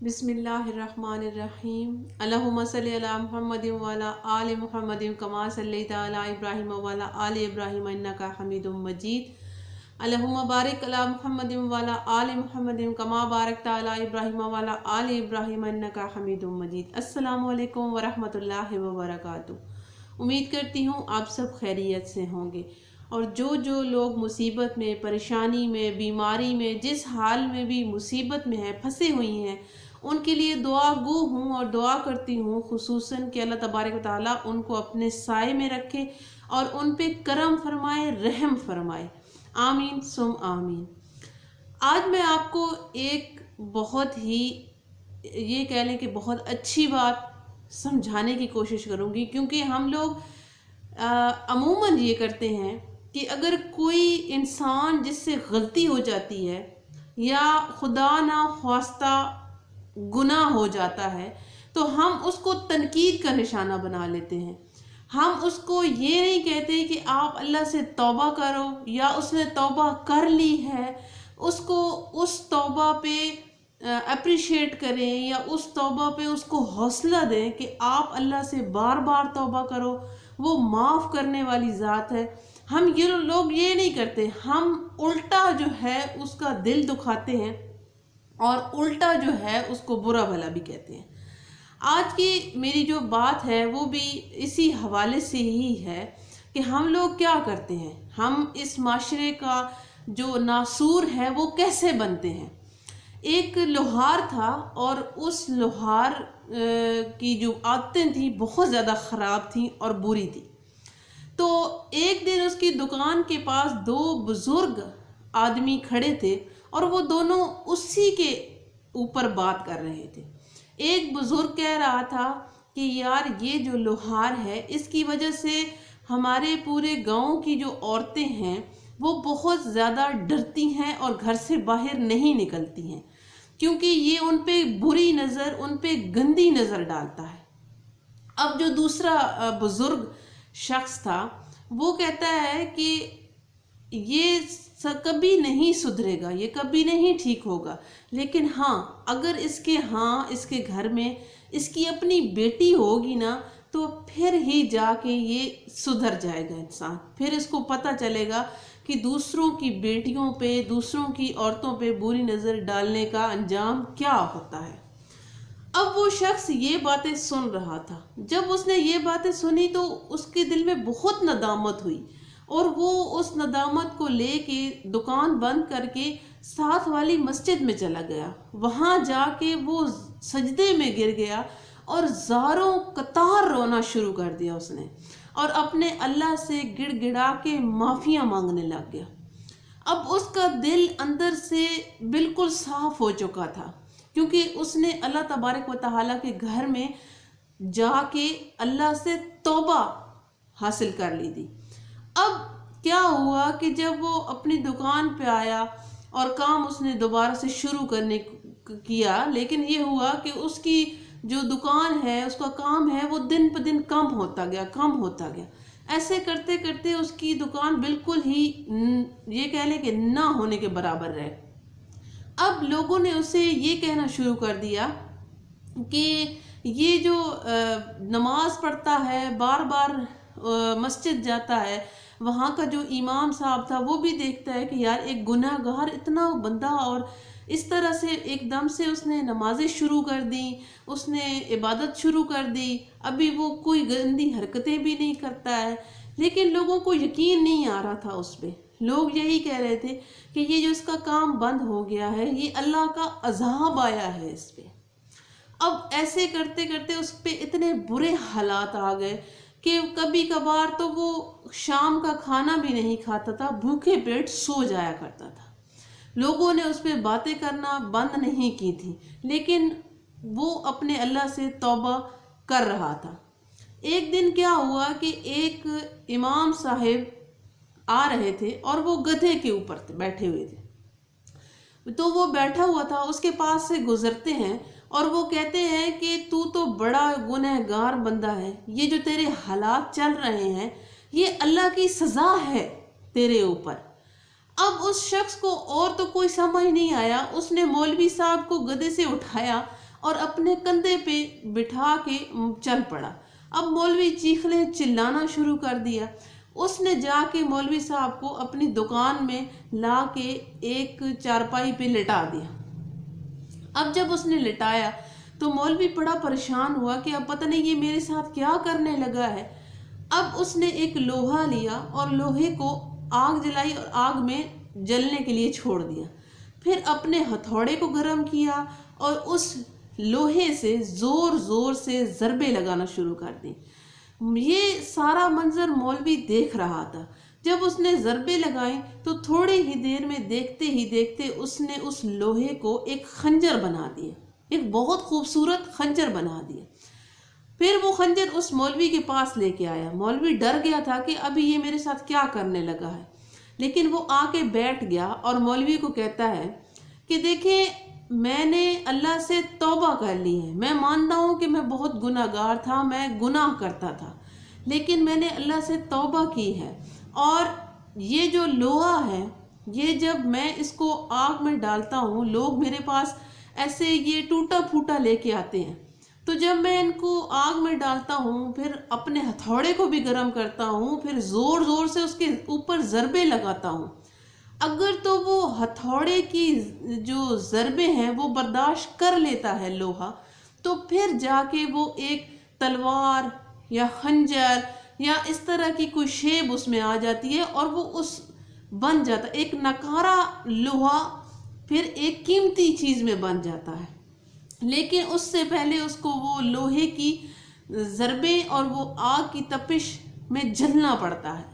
بسم اللہ الرحمن الرحیم اللہم صلی علی محمد وعلی آل محمد کما صلیت علی ابراہیم وعلی آل ابراہیم انکا حمید مجید اللہم بارک علی محمد وعلی آل محمد کما بارکت علی ابراہیم وعلی آل ابراہیم انکا حمید مجید۔ السلام علیکم ورحمۃ اللہ وبرکاتہ۔ امید کرتی ہوں آپ سب خیریت سے ہوں گے، اور جو لوگ مصیبت میں، پریشانی میں، بیماری میں، جس حال میں بھی مصیبت میں ہیں، پھنسے ہوئی ہیں، ان کے لیے دعا گو ہوں اور دعا کرتی ہوں خصوصاً کہ اللہ تبارک و تعالیٰ ان کو اپنے سائے میں رکھے اور ان پہ کرم فرمائے، رحم فرمائے، آمین ثم آمین۔ آج میں آپ کو ایک بہت ہی یہ کہہ لیں کہ بہت اچھی بات سمجھانے کی کوشش کروں گی، کیونکہ ہم لوگ عموماً یہ کرتے ہیں کہ اگر کوئی انسان جس سے غلطی ہو جاتی ہے یا خدا نہ خواستہ گناہ ہو جاتا ہے تو ہم اس کو تنقید کا نشانہ بنا لیتے ہیں۔ ہم اس کو یہ نہیں کہتے کہ آپ اللہ سے توبہ کرو یا اس نے توبہ کر لی ہے، اس کو اس توبہ پہ اپریشیٹ کریں یا اس توبہ پہ اس کو حوصلہ دیں کہ آپ اللہ سے بار بار توبہ کرو، وہ معاف کرنے والی ذات ہے۔ ہم یہ لوگ یہ نہیں کرتے، ہم الٹا جو ہے اس کا دل دکھاتے ہیں اور الٹا جو ہے اس کو برا بھلا بھی کہتے ہیں۔ آج کی میری جو بات ہے وہ بھی اسی حوالے سے ہی ہے کہ ہم لوگ کیا کرتے ہیں، ہم اس معاشرے کا جو ناسور ہے وہ کیسے بنتے ہیں۔ ایک لوہار تھا اور اس لوہار کی جو عادتیں تھیں بہت زیادہ خراب تھیں اور بری تھیں۔ تو ایک دن اس کی دکان کے پاس دو بزرگ آدمی کھڑے تھے اور وہ دونوں اسی کے اوپر بات کر رہے تھے۔ ایک بزرگ کہہ رہا تھا کہ یار یہ جو لوہار ہے اس کی وجہ سے ہمارے پورے گاؤں کی جو عورتیں ہیں وہ بہت زیادہ ڈرتی ہیں اور گھر سے باہر نہیں نکلتی ہیں، کیونکہ یہ ان پہ بری نظر، ان پہ گندی نظر ڈالتا ہے۔ اب جو دوسرا بزرگ شخص تھا وہ کہتا ہے کہ یہ کبھی نہیں سدھرے گا، یہ کبھی نہیں ٹھیک ہوگا، لیکن ہاں اگر اس کے گھر میں اس کی اپنی بیٹی ہوگی نا تو پھر ہی جا کے یہ سدھر جائے گا انسان، پھر اس کو پتہ چلے گا کہ دوسروں کی بیٹیوں پہ، دوسروں کی عورتوں پہ بری نظر ڈالنے کا انجام کیا ہوتا ہے۔ اب وہ شخص یہ باتیں سن رہا تھا، جب اس نے یہ باتیں سنی تو اس کے دل میں بہت ندامت ہوئی اور وہ اس ندامت کو لے کے دکان بند کر کے ساتھ والی مسجد میں چلا گیا۔ وہاں جا کے وہ سجدے میں گر گیا اور زاروں قطار رونا شروع کر دیا اس نے، اور اپنے اللہ سے گڑ گڑا کے معافیاں مانگنے لگ گیا۔ اب اس کا دل اندر سے بالکل صاف ہو چکا تھا، کیونکہ اس نے اللہ تبارک و تعالیٰ کے گھر میں جا کے اللہ سے توبہ حاصل کر لی تھی۔ اب کیا ہوا کہ جب وہ اپنی دکان پہ آیا اور کام اس نے دوبارہ سے شروع کرنے کیا، لیکن یہ ہوا کہ اس کی جو دکان ہے، اس کا کام ہے، وہ دن پہ دن کم ہوتا گیا۔ ایسے کرتے کرتے اس کی دکان بالکل ہی یہ کہہ لیں کہ نہ ہونے کے برابر رہ۔ اب لوگوں نے اسے یہ کہنا شروع کر دیا کہ یہ جو نماز پڑھتا ہے، بار بار مسجد جاتا ہے، وہاں کا جو امام صاحب تھا وہ بھی دیکھتا ہے کہ یار ایک گناہ گار اتنا بندہ، اور اس طرح سے ایک دم سے اس نے نمازیں شروع کر دیں، اس نے عبادت شروع کر دی، ابھی وہ کوئی گندی حرکتیں بھی نہیں کرتا ہے، لیکن لوگوں کو یقین نہیں آ رہا تھا اس پہ۔ لوگ یہی کہہ رہے تھے کہ یہ جو اس کا کام بند ہو گیا ہے، یہ اللہ کا عذاب آیا ہے اس پہ۔ اب ایسے کرتے کرتے اس پہ اتنے برے حالات آ گئے کہ کبھی کبھار تو وہ شام کا کھانا بھی نہیں کھاتا تھا، بھوکے پیٹ سو جایا کرتا تھا۔ لوگوں نے اس پہ باتیں کرنا بند نہیں کی تھی، لیکن وہ اپنے اللہ سے توبہ کر رہا تھا۔ ایک دن کیا ہوا کہ ایک امام صاحب آ رہے تھے اور وہ گدھے کے اوپر بیٹھے ہوئے تھے، تو وہ بیٹھا ہوا تھا، اس کے پاس سے گزرتے ہیں اور وہ کہتے ہیں کہ تو بڑا گنہگار بندہ ہے، یہ جو تیرے حالات چل رہے ہیں یہ اللہ کی سزا ہے تیرے اوپر۔ اب اس شخص کو اور تو کوئی سمجھ نہیں آیا، اس نے مولوی صاحب کو گدھے سے اٹھایا اور اپنے کندھے پہ بٹھا کے چل پڑا۔ اب مولوی چیخنے چلانا شروع کر دیا۔ اس نے جا کے مولوی صاحب کو اپنی دکان میں لا کے ایک چارپائی پہ لٹا دیا۔ اب جب اس نے لٹایا تو مولوی بڑا پریشان ہوا کہ اب پتہ نہیں یہ میرے ساتھ کیا کرنے لگا ہے۔ اب اس نے ایک لوہا لیا اور لوہے کو آگ جلائی اور آگ میں جلنے کے لیے چھوڑ دیا۔ پھر اپنے ہتھوڑے کو گرم کیا اور اس لوہے سے زور زور سے ضربے لگانا شروع کر دی۔ یہ سارا منظر مولوی دیکھ رہا تھا۔ جب اس نے ضربے لگائیں تو تھوڑی ہی دیر میں دیکھتے ہی دیکھتے اس نے اس لوہے کو ایک خنجر بنا دیا، ایک بہت خوبصورت خنجر بنا دیا۔ پھر وہ خنجر اس مولوی کے پاس لے کے آیا۔ مولوی ڈر گیا تھا کہ ابھی یہ میرے ساتھ کیا کرنے لگا ہے، لیکن وہ آ کے بیٹھ گیا اور مولوی کو کہتا ہے کہ دیکھیں میں نے اللہ سے توبہ کر لی ہے، میں مانتا ہوں کہ میں بہت گناہ گار تھا، میں گناہ کرتا تھا، لیکن میں نے اللہ سے توبہ کی ہے، اور یہ جو لوہا ہے یہ جب میں اس کو آگ میں ڈالتا ہوں لوگ میرے پاس ایسے یہ ٹوٹا پھوٹا لے کے آتے ہیں، تو جب میں ان کو آگ میں ڈالتا ہوں پھر اپنے ہتھوڑے کو بھی گرم کرتا ہوں، پھر زور زور سے اس کے اوپر ضربے لگاتا ہوں، اگر تو وہ ہتھوڑے کی جو ضربے ہیں وہ برداشت کر لیتا ہے لوہا، تو پھر جا کے وہ ایک تلوار یا خنجر یا اس طرح کی کوئی شیپ اس میں آ جاتی ہے اور وہ اس بن جاتا ہے، ایک نکارا لوہا پھر ایک قیمتی چیز میں بن جاتا ہے۔ لیکن اس سے پہلے اس کو وہ لوہے کی ضربیں اور وہ آگ کی تپش میں جلنا پڑتا ہے۔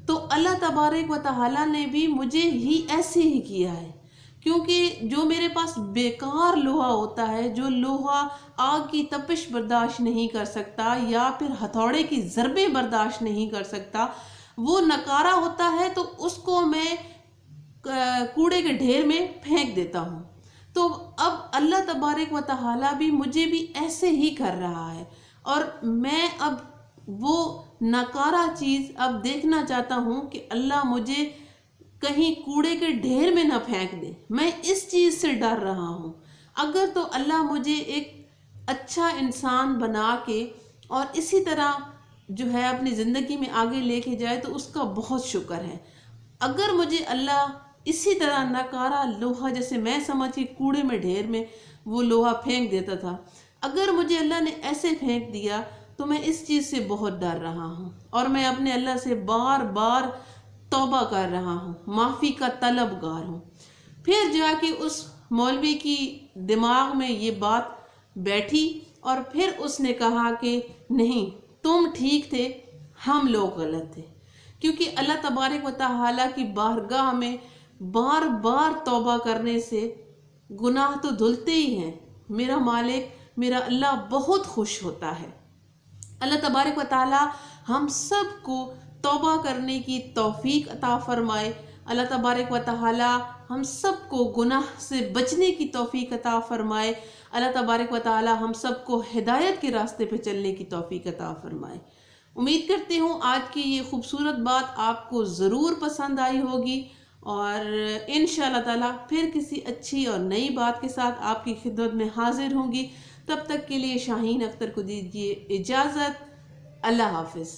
تو اللہ تبارک و تعالیٰ نے بھی مجھے ہی ایسے ہی کیا ہے، کیونکہ جو میرے پاس بیکار لوہا ہوتا ہے، جو لوہا آگ کی تپش برداشت نہیں کر سکتا یا پھر ہتھوڑے کی ضربیں برداشت نہیں کر سکتا، وہ نکارا ہوتا ہے، تو اس کو میں کوڑے کے ڈھیر میں پھینک دیتا ہوں۔ تو اب اللہ تبارک و تعالیٰ بھی مجھے بھی ایسے ہی کر رہا ہے، اور میں اب وہ ناکارہ چیز اب دیکھنا چاہتا ہوں کہ اللہ مجھے کہیں کوڑے کے ڈھیر میں نہ پھینک دے۔ میں اس چیز سے ڈر رہا ہوں۔ اگر تو اللہ مجھے ایک اچھا انسان بنا کے اور اسی طرح جو ہے اپنی زندگی میں آگے لے کے جائے تو اس کا بہت شکر ہے۔ اگر مجھے اللہ اسی طرح ناکارہ لوہا، جیسے میں سمجھ کے کوڑے میں ڈھیر میں وہ لوہا پھینک دیتا تھا، اگر مجھے اللہ نے ایسے پھینک دیا تو میں اس چیز سے بہت ڈر رہا ہوں، اور میں اپنے اللہ سے بار بار توبہ کر رہا ہوں، معافی کا طلبگار ہوں۔ پھر جا کے اس مولوی کی دماغ میں یہ بات بیٹھی اور پھر اس نے کہا کہ نہیں، تم ٹھیک تھے، ہم لوگ غلط تھے، کیونکہ اللہ تبارک و تعالیٰ کی بارگاہ میں بار بار توبہ کرنے سے گناہ تو دھلتے ہی ہیں۔ میرا مالک، میرا اللہ بہت خوش ہوتا ہے۔ اللہ تبارک و تعالیٰ ہم سب کو توبہ کرنے کی توفیق عطا فرمائے۔ اللہ تبارک و تعالیٰ ہم سب کو گناہ سے بچنے کی توفیق عطا فرمائے۔ اللہ تبارک و تعالیٰ ہم سب کو ہدایت کے راستے پہ چلنے کی توفیق عطا فرمائے۔ امید کرتی ہوں آج کی یہ خوبصورت بات آپ کو ضرور پسند آئی ہوگی، اور انشاءاللہ تعالیٰ پھر کسی اچھی اور نئی بات کے ساتھ آپ کی خدمت میں حاضر ہوں گی۔ تب تک کے لیے شاہین اختر کو دیجیے اجازت۔ اللہ حافظ۔